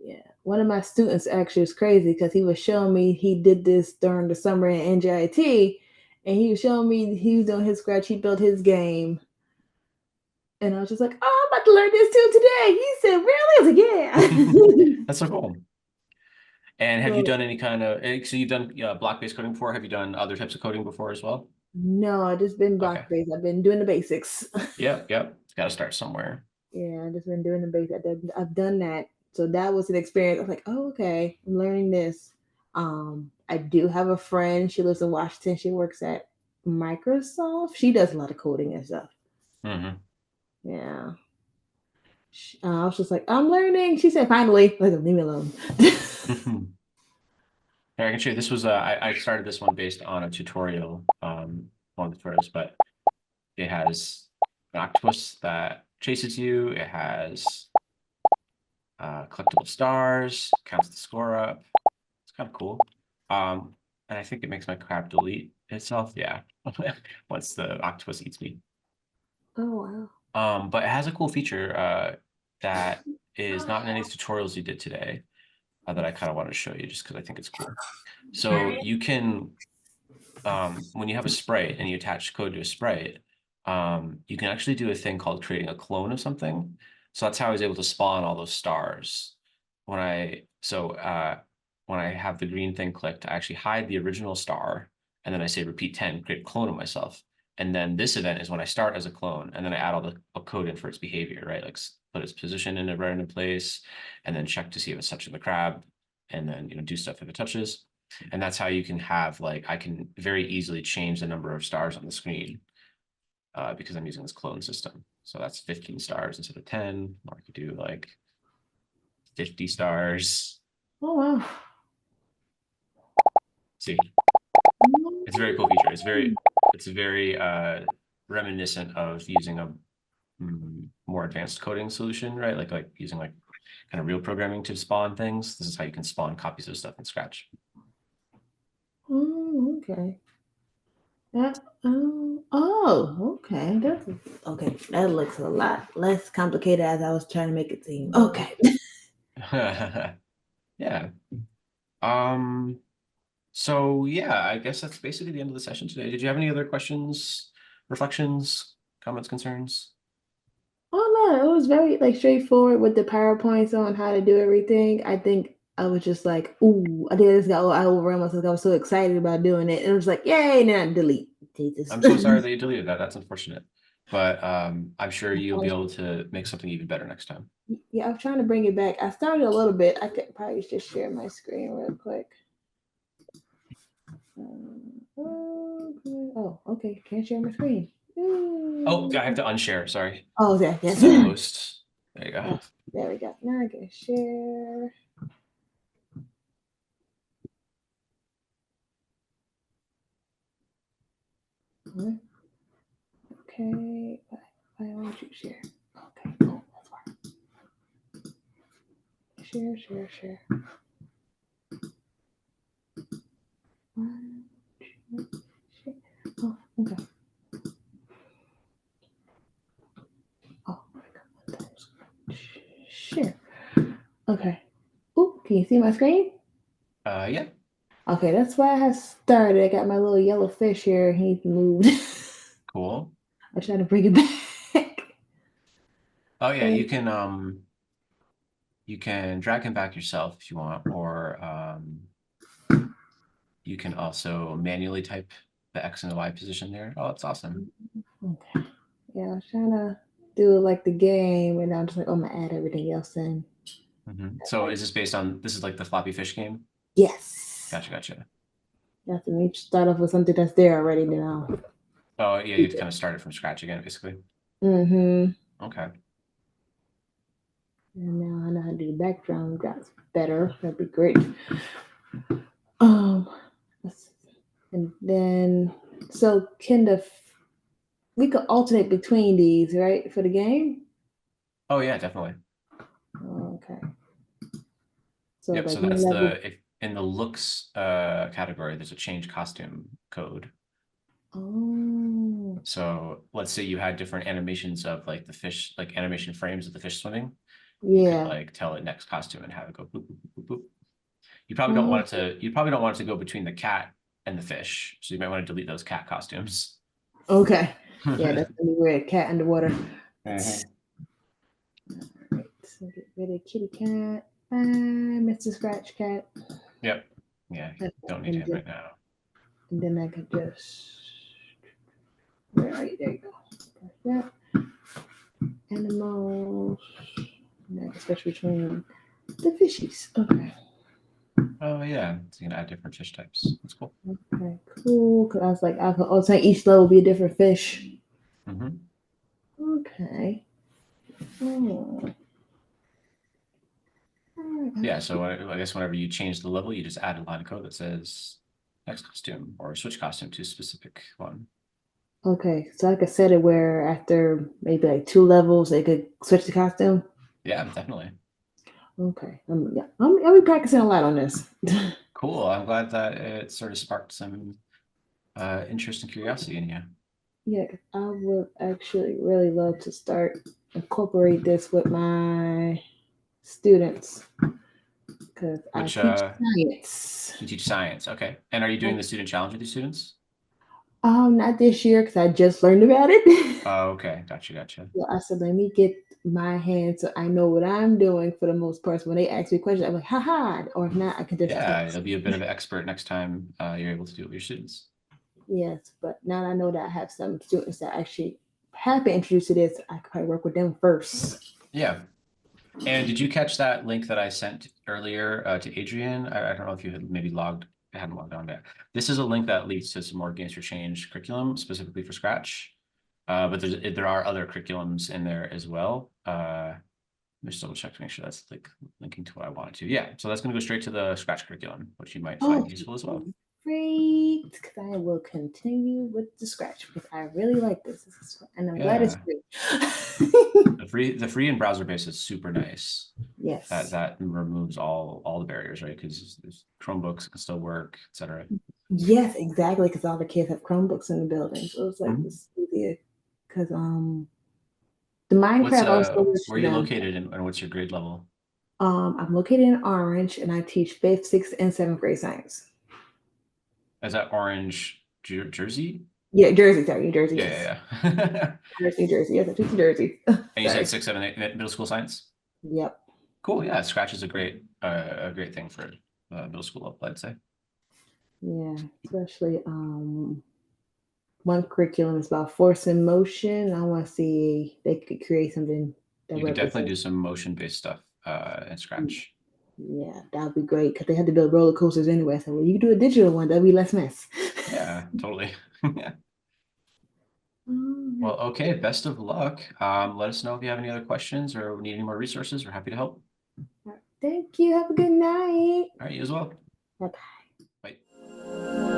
Yeah. One of my students actually was crazy because he was showing me he did this during the summer in NJIT, and he was showing me he was doing his scratch. He built his game. And I was just like, oh, I'm about to learn this too today. He said, really? I was like, yeah. That's so cool. And have you So, done any kind of, so you've done block-based coding before? Have you done other types of coding before as well? no, I just been Okay. block based. I've been doing the basics. Yep. Got to start somewhere. Yeah, I've just been doing the basics. I've done that. So that was an experience. I was like, oh, okay, I'm learning this. I do have a friend. She lives in Washington. She works at Microsoft. She does a lot of coding and stuff. Mm-hmm. Yeah. I was just like, I'm learning. She said, finally, like, leave me alone. Yeah, I can show you. This was I started this one based on a tutorial, one of the tutorials, but it has an octopus that chases you. It has collectible stars, counts the score up. It's kind of cool. And I think it makes my crab delete itself. Yeah, once the octopus eats me. Oh, wow. But it has a cool feature that is not in any of the tutorials you did today that I kind of want to show you just because I think it's cool. So you can, when you have a sprite and you attach code to a sprite, you can actually do a thing called creating a clone of something. So that's how I was able to spawn all those stars. When I have the green thing clicked, I actually hide the original star, and then I say repeat 10, create a clone of myself. And then this event is when I start as a clone, and then I add all the code in for its behavior, right? Like put its position in a random place, and then check to see if it's touching the crab, and then do stuff if it touches. And that's how you can have I can very easily change the number of stars on the screen because I'm using this clone system. So that's 15 stars instead of 10, or I could do 50 stars. Oh, wow. See, it's a very cool feature. It's very reminiscent of using a more advanced coding solution, right? Like using kind of real programming to spawn things. This is how you can spawn copies of stuff in Scratch. Oh, okay. Okay. Okay. Okay. That looks a lot less complicated as I was trying to make it seem. Okay. Yeah. So yeah, I guess that's basically the end of the session today. Did you have any other questions, reflections, comments, concerns? Oh no, it was very straightforward with the PowerPoints on how to do everything. I think I was just like, ooh, I did this. I overran myself. I was so excited about doing it. And it was like, yay, and then I delete. Jesus. I'm so sorry that you deleted that. That's unfortunate. But I'm sure you'll be able to make something even better next time. Yeah, I was trying to bring it back. I started a little bit. I could probably just share my screen real quick. Oh, okay. Can't share my screen. Oh, I have to unshare. Sorry. Oh, yeah. Yes. So host. There you go. Oh, there we go. Now I can share. Okay. Why won't you share? Okay. Oh, that's fine. Share. Share. Oh, okay. Oh my God. Share. Okay. Oh, can you see my screen? Yeah. Okay, that's why I have started. I got my little yellow fish here. He moved. Cool. I'm trying to bring it back. Oh yeah, you can drag him back yourself if you want, or you can also manually type the X and the Y position there. Oh, that's awesome. Okay. Yeah, I was trying to do it like the game, and I'm just like, oh, I'm gonna add everything else in. So is this based on, this is like the floppy fish game? Yes. Gotcha. You have to start off with something that's there already now. Oh yeah, you have to kind of start it from scratch again, basically. Mm-hmm. Okay. And now I know how to do the background. That's better. That'd be great. And then so we could alternate between these, right, for the game? Oh yeah, definitely. So Yep, like so one that's level. if in the looks category, there's a change costume code. Oh, So let's say you had different animations of like the fish, like animation frames of the fish swimming. You could yeah. like tell it next costume and have it go boop, boop, boop, boop, boop. You probably don't want it to, you probably don't want it to go between the cat and the fish. So you might want to delete those cat costumes. Okay. Yeah, that's gonna be weird. Cat underwater. Mhm. Right, so get rid of kitty cat. Bye, Mr. Scratch Cat. Yep. Yeah, you don't need him right now. And then I could just. Where are you? There you go. Got that. Animals. And I can switch between the fishies. Okay. Oh yeah, so you can add different fish types. That's cool. Okay, cool. Because I was like, I could also each level be a different fish. Hmm. Okay. Oh. Alright, Yeah, so I guess whenever you change the level, you just add a line of code that says next costume or switch costume to a specific one. Okay, so I could set it where after maybe like 2 levels, they could switch the costume. Yeah, definitely. Okay, yeah, I'll be practicing a lot on this. Cool. I'm glad that it sort of sparked some interest and curiosity in you. Yeah, 'cause I would actually really love to start incorporate this with my students because I Which teach science. you teach science. Okay. And are you doing the student challenge with your students? Not this year because I just learned about it. Oh, okay. Gotcha. So I said, let me get my hands so I know what I'm doing for the most part. So when they ask me questions, I'm like, haha. Or if not, I can just Yeah, text. you'll be a bit of an expert next time you're able to do it with your students. Yes, but now that I know that I have some students that actually have been introduced to this, I could probably work with them first. Yeah. And did you catch that link that I sent earlier to Adrian? I don't know if you had maybe hadn't logged on yet. This is a link that leads to some more Games for Change curriculum specifically for Scratch. But there are other curriculums in there as well. Let me just double check to make sure that's like linking to what I wanted to. Yeah, so that's going to go straight to the Scratch curriculum, which you might find useful as well. Great, because I will continue with the Scratch because I really like this. And I'm glad it's free. The free and browser based is super nice. Yes. That removes all the barriers, right? Because there's Chromebooks can still work, etc. Yes, exactly. Because all the kids have Chromebooks in the building, so it's like this is easier. Because the Minecraft also works where are for you them. located and what's your grade level? I'm located in Orange, and I teach 5th, 6th, and 7th grade science. Is that Orange, Jersey? Yeah, Jersey. Sorry, New Jersey. Yeah. Orange, New Jersey. Yes, I teach in Jersey. And you Sorry. said 6, 7, 8 middle school science? Yep. Cool. Yeah, Scratch is a great thing for middle school level, I'd say. Yeah, especially one curriculum is about force and motion. I want to see if they could create something that You could definitely do represents. some motion-based stuff in Scratch. Yeah, that would be great because they had to build roller coasters anyway. So, well, you can do a digital one. That'd be less mess. Yeah, totally. Yeah. Alright. Well, okay. Best of luck. Let us know if you have any other questions or need any more resources. We're happy to help. Thank you. Have a good night. All right, you as well. Bye-bye. Bye.